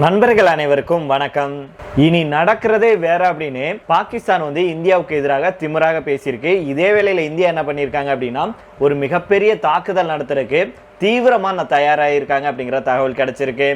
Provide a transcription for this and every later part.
நண்பர்கள் அனைவருக்கும் வணக்கம். இனி நடக்கிறதே வேற அப்படின்னு பாகிஸ்தான் இந்தியாவுக்கு எதிராக திமிராக பேசியிருக்கு. இதே வேளையில இந்தியா என்ன பண்ணியிருக்காங்க அப்படின்னா, ஒரு மிகப்பெரிய தாக்குதல் நடத்துறதுக்கு தீவிரமா தயாராகிருக்காங்க அப்படிங்கிற தகவல் கிடைச்சிருக்கு.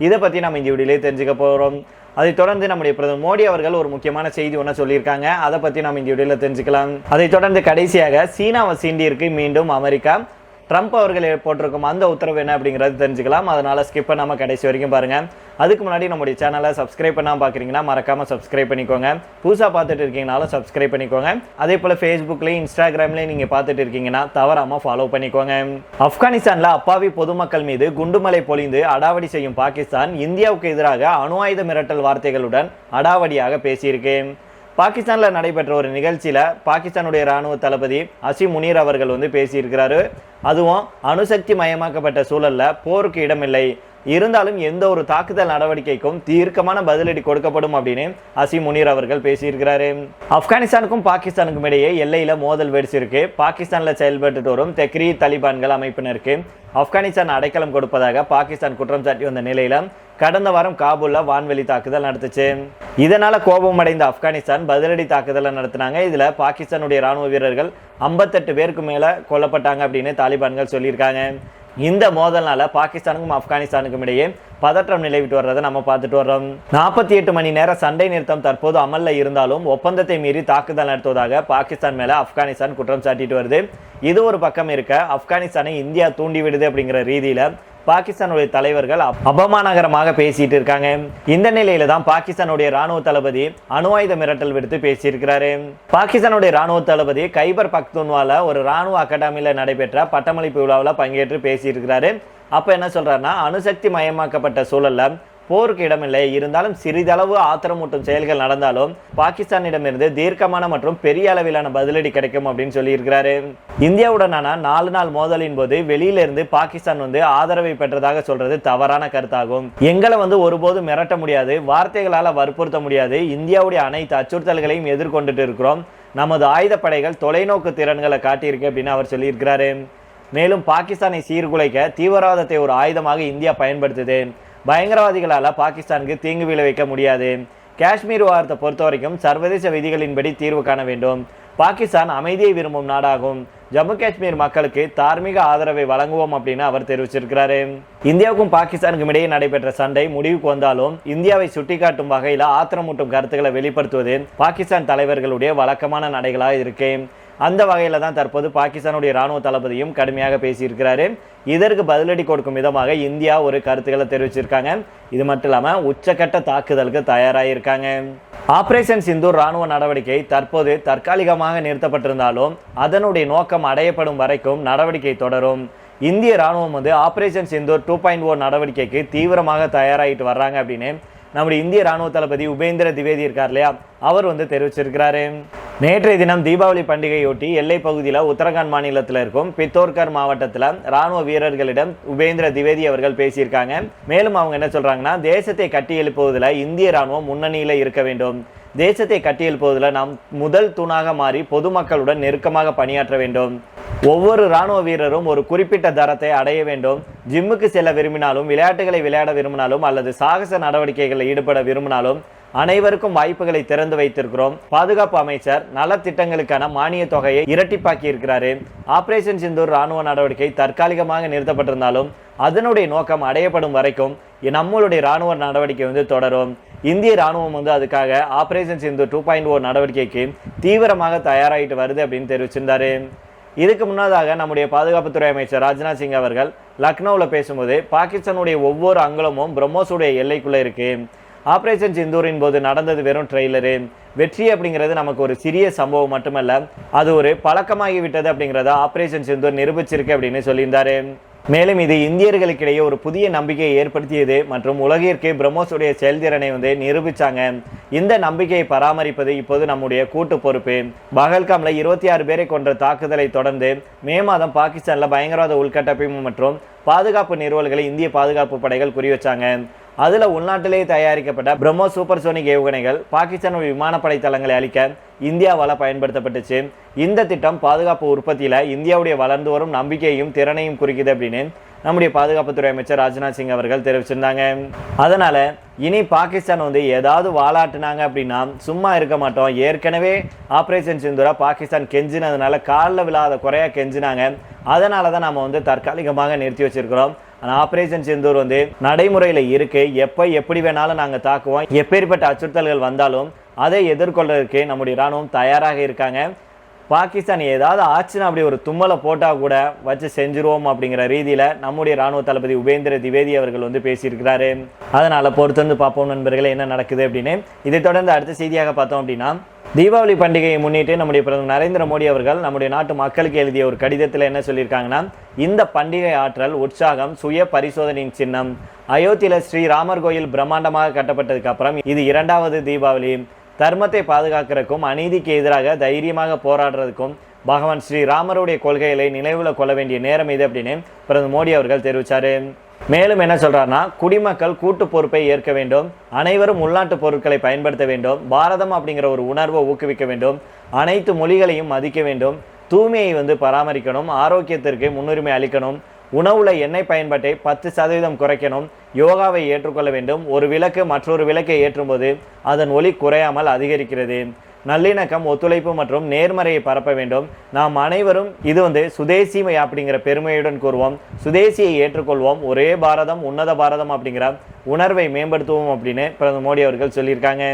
இதை பத்தி நம்ம இந்த வீடியோலயே தெரிஞ்சுக்க போறோம். அதை தொடர்ந்து நம்முடைய பிரதமர் மோடி அவர்கள் ஒரு முக்கியமான செய்தி ஒன்று சொல்லியிருக்காங்க. அதை பத்தி நம்ம இந்த வீடியோல தெரிஞ்சுக்கலாம். அதை தொடர்ந்து கடைசியாக சீனாவை சீண்டியிருக்கு மீண்டும் அமெரிக்கா. ட்ரம்ப் அவர்கள் போட்டிருக்கும் அந்த உத்தரவு என்ன அப்படிங்கிறது தெரிஞ்சுக்கலாம். அதனால ஸ்கிப் பண்ணாம கடைசி வரைக்கும் பாருங்க. அதுக்கு முன்னாடி நம்முடைய சேனலை சப்ஸ்கிரைப் பண்ணாம பாக்குறீங்கன்னா மறக்காம சப்ஸ்கிரைப் பண்ணிக்கோங்க. புதுசா பார்த்துட்டு இருக்கீங்கனாலும் சப்ஸ்கிரைப் பண்ணிக்கோங்க. அதே போல ஃபேஸ்புக்லயும் இன்ஸ்டாகிராம்லயும் நீங்க பார்த்துட்டு இருக்கீங்கன்னா தவறாம ஃபாலோ பண்ணிக்கோங்க. ஆப்கானிஸ்தான்ல அப்பாவி பொதுமக்கள் மீது குண்டுமலை பொழிந்து அடாவடி செய்யும் பாகிஸ்தான் இந்தியாவுக்கு எதிராக அணு ஆயுத மிரட்டல் வார்த்தைகளுடன் அடாவடியாக பேசியிருக்கு. பாகிஸ்தானில் நடைபெற்ற ஒரு நிகழ்ச்சியில் பாகிஸ்தானுடைய இராணுவ தளபதி அசிம் முனீர் அவர்கள் பேசியிருக்கிறாரு. அதுவும் அணுசக்தி மயமாக்கப்பட்ட சூழலில் போருக்கு இடமில்லை, இருந்தாலும் எந்த ஒரு தாக்குதல் நடவடிக்கைக்கும் தீர்க்கமான பதிலடி கொடுக்கப்படும் அப்படின்னு அசிம் முனீர் அவர்கள் பேசியிருக்கிறாரு. ஆப்கானிஸ்தானுக்கும் பாகிஸ்தானுக்கும் இடையே எல்லையில மோதல் வெடிச்சிருக்கு. பாகிஸ்தான்ல செயல்பட்டு வரும் தெக்ரீ தாலிபான்கள் அமைப்பினருக்கு ஆப்கானிஸ்தான் அடைக்கலம் கொடுப்பதாக பாகிஸ்தான் குற்றம் சாட்டி வந்த நிலையில கடந்த வாரம் காபூல்ல வான்வெளி தாக்குதல் நடத்துச்சு. இதனால கோபம் அடைந்த ஆப்கானிஸ்தான் பதிலடி தாக்குதலை நடத்தினாங்க. இதுல பாகிஸ்தானுடைய ராணுவ வீரர்கள் 58 பேருக்கு மேல கொல்லப்பட்டாங்க அப்படின்னு தாலிபான்கள் சொல்லியிருக்காங்க. இந்த மோதல்னால பாகிஸ்தானுக்கும் ஆப்கானிஸ்தானுக்கும் இடையே பதற்றம் நிலவிட்டு வர்றதை நம்ம பார்த்துட்டு வர்றோம். 48 மணி நேர சண்டை நிறுத்தம் தற்போது அமல்ல இருந்தாலும் ஒப்பந்தத்தை மீறி தாக்குதல் நடத்துவதாக பாகிஸ்தான் மேல ஆப்கானிஸ்தான் குற்றம் சாட்டிட்டு வருது. இது ஒரு பக்கம் இருக்க, ஆப்கானிஸ்தானை இந்தியா தூண்டிவிடுது அப்படிங்கிற ரீதியில பாகிஸ்தானுடைய தலைவர்கள் அபமானகரமாக பேசிட்டு இருக்காங்க. இந்த நிலையில தான் பாகிஸ்தானுடைய ராணுவ தளபதி அணு ஆயுத மிரட்டல் விடுத்து பேசியிருக்கிறாரு. பாகிஸ்தானுடைய ராணுவ தளபதி கைபர் பக்துன்வால ஒரு ராணுவ அகாடமியில நடைபெற்ற பட்டமளிப்பு விழாவில் பங்கேற்று பேசியிருக்கிறாரு. அப்ப என்ன சொல்றாருன்னா, அணுசக்தி மயமாக்கப்பட்ட சூழல்ல போருக்கு இடமில்லை, இருந்தாலும் சிறிதளவு ஆத்திரமூட்டும் செயல்கள் நடந்தாலும் பாகிஸ்தானிடமிருந்து தீர்க்கமான மற்றும் பெரிய அளவிலான பதிலடி கிடைக்கும் அப்படின்னு சொல்லியிருக்கிறாரு. இந்தியாவுடனான 4 நாள் மோதலின் போது வெளியிலிருந்து பாகிஸ்தான் ஆதரவை பெற்றதாக சொல்றது தவறான கருத்தாகும். எங்களை ஒருபோதும் மிரட்ட முடியாது, வார்த்தைகளால வற்புறுத்த முடியாது. இந்தியாவுடைய அனைத்து அச்சுறுத்தல்களையும் எதிர்கொண்டுட்டு இருக்கிறோம். நமது ஆயுதப்படைகள் தொலைநோக்கு திறன்களை காட்டியிருக்கு அப்படின்னு அவர் சொல்லியிருக்கிறாரு. மேலும் பாகிஸ்தானை சீர்குலைக்க தீவிரவாதத்தை ஒரு ஆயுதமாக இந்தியா பயன்படுத்துது. பயங்கரவாதிகளால் பாகிஸ்தானுக்கு தீங்கு விளைவிக்க முடியாது. காஷ்மீர் விவகாரத்தை பொறுத்த வரைக்கும் சர்வதேச விதிகளின்படி தீர்வு காண வேண்டும். பாகிஸ்தான் அமைதியை விரும்பும் நாடாகும். ஜம்மு காஷ்மீர் மக்களுக்கு தார்மீக ஆதரவை வழங்குவோம் அப்படின்னு அவர் தெரிவிச்சிருக்கிறாரு. இந்தியாவுக்கும் பாகிஸ்தானுக்கும் இடையே நடைபெற்ற சண்டை முடிவுக்கு வந்தாலும் இந்தியாவை சுட்டிக்காட்டும் வகையில் ஆத்திரமூட்டும் கருத்துக்களை வெளிப்படுத்துவது பாகிஸ்தான் தலைவர்களுடைய வழக்கமான நடைகளாக இருக்கு. அந்த வகையில தான் தற்போது பாகிஸ்தானுடைய ராணுவ தளபதியும் கடுமையாக பேசியிருக்கிறாரு. இதற்கு பதிலடி கொடுக்கும் விதமாக இந்தியா ஒரு கருத்துக்களை தெரிவிச்சிருக்காங்க. இது மட்டும் இல்லாம உச்சக்கட்ட தாக்குதலுக்கு தயாராகியிருக்காங்க. ஆபரேஷன் சிந்தூர் ராணுவ நடவடிக்கை தற்போது தற்காலிகமாக நிறுத்தப்பட்டிருந்தாலும் அதனுடைய நோக்கம் அடையப்படும் வரைக்கும் நடவடிக்கை தொடரும். இந்திய ராணுவம் ஆபரேஷன் சிந்தூர் 2.0 நடவடிக்கைக்கு தீவிரமாக தயாராகிட்டு வர்றாங்க அப்படின்னு நம்முடைய இந்திய ராணுவ தளபதி உபேந்திர திவேதி இருக்கார் இல்லையா, அவர் தெரிவிச்சிருக்கிறாரு. நேற்றைய தினம் தீபாவளி பண்டிகையொட்டி எல்லை பகுதியில் உத்தரகாண்ட் மாநிலத்தில் இருக்கும் பித்தோர்கர் மாவட்டத்தில் ராணுவ வீரர்களிடம் உபேந்திர திவேதி அவர்கள் பேசியிருக்காங்க. மேலும் அவங்க என்ன சொல்றாங்கன்னா, தேசத்தை கட்டி எழுப்புவதில் இந்திய ராணுவம் முன்னணியில இருக்க வேண்டும். தேசத்தை கட்டியெழுப்புவதில் நாம் முதல் தூணாக மாறி பொதுமக்களுடன் நெருக்கமாக பணியாற்ற வேண்டும். ஒவ்வொரு ராணுவ வீரரும் ஒரு குறிப்பிட்ட தரத்தை அடைய வேண்டும். ஜிம்முக்கு செல்ல விரும்பினாலும், விளையாட்டுகளை விளையாட விரும்பினாலும் அல்லது சாகச நடவடிக்கைகளில் ஈடுபட விரும்பினாலும் அனைவருக்கும் வாய்ப்புகளை திறந்து வைத்திருக்கிறோம். பாதுகாப்பு அமைச்சர் நலத்திட்டங்களுக்கான மானிய தொகையை இரட்டிப்பாக்கி இருக்கிறாரு. ஆபரேஷன் சிந்தூர் ராணுவ நடவடிக்கை தற்காலிகமாக நிறுத்தப்பட்டிருந்தாலும் அதனுடைய நோக்கம் அடையப்படும் வரைக்கும் நம்மளுடைய ராணுவ நடவடிக்கை தொடரும். இந்திய ராணுவம் அதுக்காக ஆபரேஷன் சிந்தூர் 2.0 நடவடிக்கைக்கு தீவிரமாக தயாராகிட்டு வருது அப்படின்னு தெரிவிச்சிருந்தாரு. இதுக்கு முன்னதாக நம்முடைய பாதுகாப்புத்துறை அமைச்சர் ராஜ்நாத் சிங் அவர்கள் லக்னோவில் பேசும்போது, பாகிஸ்தானுடைய ஒவ்வொரு அங்குலமும் பிரம்மோஸுடைய எல்லைக்குள்ள இருக்கு. ஆபரேஷன் சிந்தூரின் போது நடந்தது வெறும் ட்ரெய்லரு. வெற்றி அப்படிங்கிறது நமக்கு ஒரு சிறிய சம்பவம் மட்டுமல்ல, அது ஒரு பழக்கமாகிவிட்டது அப்படிங்கிறத ஆபரேஷன் சிந்தூர் நிரூபிச்சிருக்கு அப்படின்னு சொல்லியிருந்தாரு. மேலும் இது இந்தியர்களுக்கிடையே ஒரு புதிய நம்பிக்கையை ஏற்படுத்தியது மற்றும் உலகிற்கு பிரம்மோஸுடைய செயல்திறனை நிரூபிச்சாங்க. இந்த நம்பிக்கையை பராமரிப்பது இப்போது நம்முடைய கூட்டு பொறுப்பு. பகல்காம்ல 26 பேரை கொன்ற தாக்குதலை தொடர்ந்து மே மாதம் பாகிஸ்தான்ல பயங்கரவாத உள்கட்டமைப்பு மற்றும் பாதுகாப்பு நிறுவல்களை இந்திய பாதுகாப்பு படைகள் குறிவச்சாங்க. அதுல உள்நாட்டிலேயே தயாரிக்கப்பட்ட பிரம்மோஸ் சூப்பர்சோனிக் ஏவுகணைகள் பாகிஸ்தானுடைய விமானப்படை தளங்களை அழிக்க இந்தியாவால் பயன்படுத்தப்பட்டுச்சு. இந்த திட்டம் பாதுகாப்பு உற்பத்தியில இந்தியாவுடைய வளர்ந்து வரும் நம்பிக்கையும் திறனையும் குறிக்குது அப்படின்னு நம்முடைய பாதுகாப்புத்துறை அமைச்சர் ராஜ்நாத் சிங் அவர்கள் தெரிவிச்சிருந்தாங்க. அதனால இனி பாகிஸ்தான் வந்து ஏதாவது வாலாட்டினாங்க அப்படின்னா சும்மா இருக்க மாட்டோம். ஏற்கனவே ஆபரேஷன் சிந்தூரா பாகிஸ்தான் கெஞ்சினதுனால காலில் விழாத குறையா கெஞ்சினாங்க. அதனால தான் நம்ம வந்து தற்காலிகமாக நிறுத்தி வச்சிருக்கிறோம். ஆனால் ஆபரேஷன் சிந்தூர் வந்து நடைமுறையில் இருக்கு. எப்போ எப்படி வேணாலும் நாங்கள் தாக்குவோம். எப்பேற்பட்ட அச்சுறுத்தல்கள் வந்தாலும் அதை எதிர்கொள்றதுக்கு நம்முடைய இராணுவம் தயாராக இருக்காங்க. பாகிஸ்தான் ஏதாவது ஆச்சுன்னா அப்படி ஒரு தும்மலை போட்டால் கூட வச்சு செஞ்சிருவோம் அப்படிங்கிற ரீதியில் நம்முடைய ராணுவ தளபதி உபேந்திர திவேதி அவர்கள் வந்து பேசியிருக்கிறாரு. அதனால் பொறுத்து வந்து பார்ப்போம் நண்பர்களே என்ன நடக்குது அப்படின்னு. இதை தொடர்ந்து அடுத்த செய்தியாக பார்த்தோம் அப்படின்னா, தீபாவளி பண்டிகையை முன்னிட்டு நம்முடைய பிரதமர் நரேந்திர மோடி அவர்கள் நம்முடைய நாட்டு மக்களுக்கு எழுதிய ஒரு கடிதத்தில் என்ன சொல்லியிருக்காங்கன்னா, இந்த பண்டிகை ஆற்றல் உற்சாகம் சுய பரிசோதனையின் சின்னம். அயோத்தியில் ஸ்ரீராமர் கோயில் பிரம்மாண்டமாக கட்டப்பட்டதுக்கு அப்புறம் இது 2வது தீபாவளி. தர்மத்தை பாதுகாக்கிறதுக்கும் அநீதிக்கு எதிராக தைரியமாக போராடுறதுக்கும் பகவான் ஸ்ரீராமருடைய கொள்கைகளை நினைவில் கொள்ள வேண்டிய நேரம் இது அப்படின்னு பிரதமர் மோடி அவர்கள் தெரிவித்தார். மேலும் என்ன சொல்றாருன்னா, குடிமக்கள் கூட்டு பொறுப்பை ஏற்க வேண்டும், அனைவரும் உள்நாட்டு பொருட்களை பயன்படுத்த வேண்டும், பாரதம் அப்படிங்கிற ஒரு உணர்வை ஊக்குவிக்க வேண்டும், அனைத்து மொழிகளையும் மதிக்க வேண்டும், தூய்மையை வந்து பராமரிக்கணும், ஆரோக்கியத்திற்கு முன்னுரிமை அளிக்கணும், உணவுல எண்ணெய் பயன்பாட்டை 10% குறைக்கணும், யோகாவை ஏற்றுக்கொள்ள வேண்டும். ஒரு விளக்கு மற்றொரு விளக்கை ஏற்றும்போது அதன் ஒளி குறையாமல் அதிகரிக்கிறது. நல்லிணக்கம், ஒத்துழைப்பு மற்றும் நேர்மறையை பரப்ப வேண்டும். நாம் அனைவரும் இது வந்து சுதேசி அப்படிங்கிற பெருமையுடன் கூறுவோம். சுதேசியை ஏற்றுக்கொள்வோம். ஒரே பாரதம் உன்னத பாரதம் அப்படிங்கிற உணர்வை மேம்படுத்துவோம் அப்படின்னு பிரதமர் மோடி அவர்கள் சொல்லியிருக்காங்க.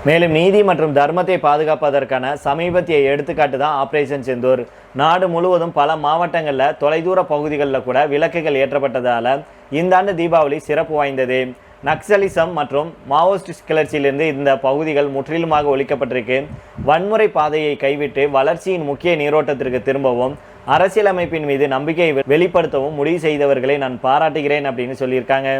மேலும் நீதி மற்றும் தர்மத்தை பாதுகாப்பதற்கான சமீபத்திய எடுத்துக்காட்டு தான் ஆபரேஷன் சிந்தூர். நாடு முழுவதும் பல மாவட்டங்களில் தொலைதூர பகுதிகளில் கூட விளக்குகள் ஏற்றப்பட்டதால் இந்த ஆண்டு தீபாவளி சிறப்பு வாய்ந்தது. நக்சலிசம் மற்றும் மாவோயிஸ்ட் கிளர்ச்சியிலிருந்து இந்த பகுதிகள் முற்றிலுமாக ஒழிக்கப்பட்டிருக்கு. வன்முறை பாதையை கைவிட்டு வளர்ச்சியின் முக்கிய நீரோட்டத்திற்கு திரும்பவும் அரசியலமைப்பின் மீது நம்பிக்கையை வெளிப்படுத்தவும் முடிவு செய்தவர்களை நான் பாராட்டுகிறேன் அப்படின்னு சொல்லியிருக்காங்க.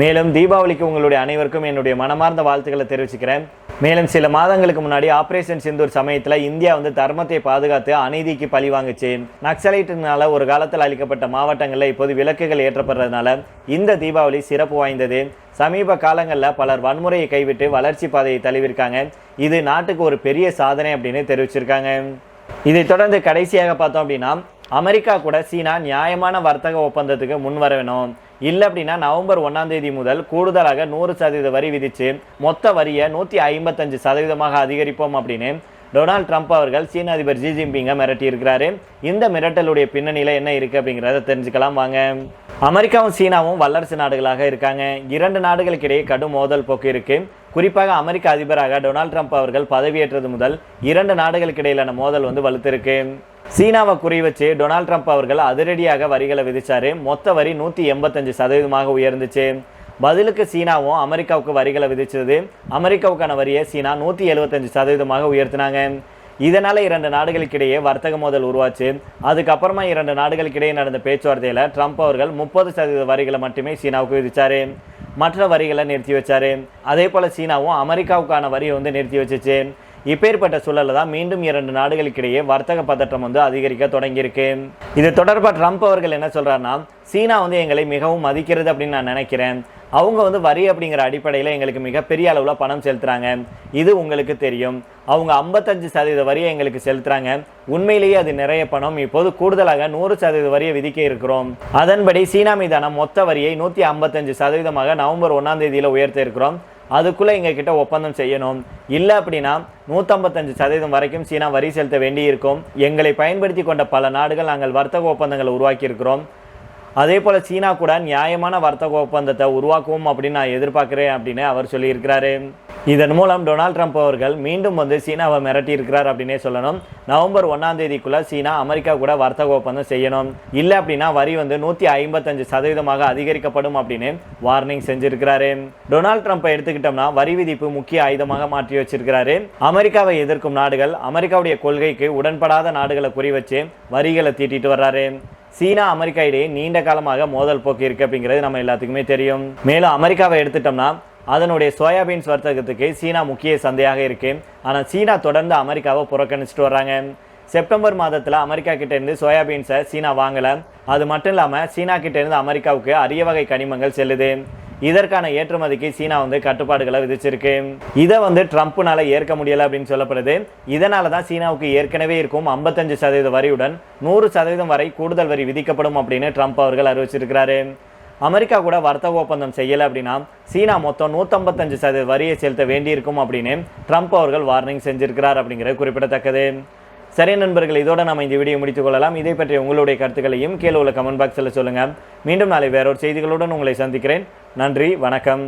மேலும் தீபாவளிக்கு உங்களுடைய அனைவருக்கும் என்னுடைய மனமார்ந்த வாழ்த்துக்களை தெரிவிச்சுக்கிறேன். மேலும் சில மாதங்களுக்கு முன்னாடி ஆபரேஷன் சிந்தூர் சமயத்தில் இந்தியா வந்து தர்மத்தை பாதுகாத்து அநீதிக்கு பழி வாங்குச்சு. நக்சலைட்டினால ஒரு காலத்தில் அளிக்கப்பட்ட மாவட்டங்களில் இப்போது விளக்குகள் ஏற்றப்படுறதுனால இந்த தீபாவளி சிறப்பு வாய்ந்தது. சமீப காலங்களில் பலர் வன்முறையை கைவிட்டு வளர்ச்சி பாதையை தழுவிருக்காங்க. இது நாட்டுக்கு ஒரு பெரிய சாதனை அப்படின்னு தெரிவிச்சிருக்காங்க. இதை தொடர்ந்து கடைசியாக பார்த்தோம் அப்படின்னா, அமெரிக்கா கூட சீனா நியாயமான வர்த்தக ஒப்பந்தத்துக்கு முன் வர வேணும். இல்லை அப்படின்னா நவம்பர் 1ஆம் தேதி முதல் கூடுதலாக 100% வரி விதித்து மொத்த வரியை 155% அதிகரிப்போம் அப்படின்னு டொனால்ட் ட்ரம்ப் அவர்கள் சீன அதிபர் ஜி ஜின்பிங்கை மிரட்டி இருக்கிறாரு. இந்த மிரட்டலுடைய பின்னணியில் என்ன இருக்குது அப்படிங்கிறத தெரிஞ்சுக்கலாம் வாங்க. அமெரிக்காவும் சீனாவும் வல்லரசு நாடுகளாக இருக்காங்க. 2 நாடுகளுக்கிடையே கடும் மோதல் போக்கு இருக்கு. குறிப்பாக அமெரிக்க அதிபராக டொனால்ட் ட்ரம்ப் அவர்கள் பதவியேற்றது முதல் 2 நாடுகளுக்கு இடையிலான மோதல் வந்து வலுத்திருக்கு. சீனாவை குறி வச்சு டொனால்ட் ட்ரம்ப் அவர்கள் அதிரடியாக வரிகளை விதிச்சாரு. மொத்த வரி 185% உயர்ந்துச்சு. பதிலுக்கு சீனாவும் அமெரிக்காவுக்கு வரிகளை விதிச்சது. அமெரிக்காவுக்கான வரியை சீனா 175% உயர்த்தினாங்க. இதனால 2 நாடுகளுக்கிடையே வர்த்தக மோதல் உருவாச்சு. அதுக்கப்புறமா 2 நாடுகளுக்கிடையே நடந்த பேச்சுவார்த்தையில் ட்ரம்ப் அவர்கள் 30% வரிகளை மட்டுமே சீனாவுக்கு விதிச்சாரு. மற்ற வரிகளை நிறுத்தி வச்சாரு. அதே போல சீனாவும் அமெரிக்காவுக்கான வரியை வந்து நிறுத்தி வச்சுச்சு. இப்பேற்பட்ட சூழலில் தான் மீண்டும் 2 நாடுகளுக்கிடையே வர்த்தக பதற்றம் வந்து அதிகரிக்க தொடங்கியிருக்கு. இது தொடர்பாக ட்ரம்ப் அவர்கள் என்ன சொல்றாருன்னா, சீனா வந்து எங்களை மிகவும் மதிக்கிறது அப்படின்னு நான் நினைக்கிறேன். அவங்க வந்து வரி அப்படிங்கிற அடிப்படையில் எங்களுக்கு மிகப்பெரிய அளவில் பணம் செலுத்துறாங்க. இது உங்களுக்கு தெரியும். அவங்க 55% வரியை எங்களுக்கு செலுத்துறாங்க. உண்மையிலேயே அது நிறைய பணம். இப்போது கூடுதலாக 100% வரியை விதிக்க இருக்கிறோம். அதன்படி சீனா மீதான மொத்த வரியை 155% நவம்பர் 1ஆம் தேதியில் உயர்த்த இருக்கிறோம். அதுக்குள்ளே எங்ககிட்ட ஒப்பந்தம் செய்யணும். இல்லை அப்படின்னா 155% வரைக்கும் சீனா வரி செலுத்த வேண்டியிருக்கும். எங்களை பயன்படுத்தி கொண்ட பல நாடுகள் நாங்கள் வர்த்தக ஒப்பந்தங்களை உருவாக்கி இருக்கிறோம். அதே போல் சீனா கூட நியாயமான வர்த்தக ஒப்பந்தத்தை உருவாக்குவோம் அப்படின்னு நான் எதிர்பார்க்குறேன் அப்படின்னு அவர் சொல்லியிருக்கிறாரு. இதன் மூலம் டொனால்ட் ட்ரம்ப் அவர்கள் மீண்டும் வந்து சீனாவை மிரட்டி இருக்கிறார் அப்படின்னே சொல்லணும். நவம்பர் 1ஆம் தேதிக்குள்ளே சீனா அமெரிக்கா கூட வர்த்தக ஒப்பந்தம் செய்யணும். இல்லை அப்படின்னா வரி வந்து 155% அதிகரிக்கப்படும் அப்படின்னு வார்னிங் செஞ்சிருக்கிறாரு. டொனால்ட் ட்ரம்ப்பை எடுத்துக்கிட்டோம்னா வரி விதிப்பு முக்கிய ஆயுதமாக மாற்றி வச்சிருக்கிறாரு. அமெரிக்காவை எதிர்க்கும் நாடுகள் அமெரிக்காவுடைய கொள்கைக்கு உடன்படாத நாடுகளை குறிவச்சு வரிகளை தீட்டிட்டு வர்றாரு. சீனா அமெரிக்கா இடையே நீண்ட காலமாக மோதல் போக்கு இருக்கு அப்படிங்கிறது நம்ம எல்லாத்துக்குமே தெரியும். மேலும் அமெரிக்காவை எடுத்துட்டோம்னா அதனுடைய சோயாபீன்ஸ் வர்த்தகத்துக்கு சீனா முக்கிய சந்தையாக இருக்கு. ஆனால் சீனா தொடர்ந்து அமெரிக்காவை புறக்கணிச்சுட்டு வர்றாங்க. செப்டம்பர் மாதத்தில் அமெரிக்கா கிட்டேருந்து சோயாபீன்ஸை சீனா வாங்கலை. அது மட்டும் இல்லாமல் சீனா கிட்டேருந்து அமெரிக்காவுக்கு அரிய வகை கனிமங்கள் செல்லுது. இதற்கான ஏற்றுமதிக்கு சீனா வந்து கட்டுப்பாடுகளை விதிச்சிருக்கு. இதை வந்து ட்ரம்ப்னால ஏற்க முடியல அப்படின்னு சொல்லப்படுது. இதனால தான் சீனாவுக்கு ஏற்கனவே இருக்கும் 55% வரியுடன் 100% வரை கூடுதல் வரி விதிக்கப்படும் அப்படின்னு ட்ரம்ப் அவர்கள் அறிவிச்சிருக்கிறாரு. அமெரிக்கா கூட வர்த்தக ஒப்பந்தம் செய்யலை அப்படின்னா சீனா மொத்தம் 155% வரியை செலுத்த வேண்டியிருக்கும் அப்படின்னு ட்ரம்ப் அவர்கள் வார்னிங் செஞ்சிருக்கிறார் அப்படிங்கிறது குறிப்பிடத்தக்கது. சரி நண்பர்கள், இதோட நம்ம இந்த வீடியோ முடித்துக் கொள்ளலாம். இதை பற்றி உங்களுடைய கருத்துக்களையும் கீழே உள்ள கமெண்ட் பாக்ஸில் சொல்லுங்கள். மீண்டும் நாளை வேறொரு செய்திகளுடன் உங்களை சந்திக்கிறேன். நன்றி, வணக்கம்.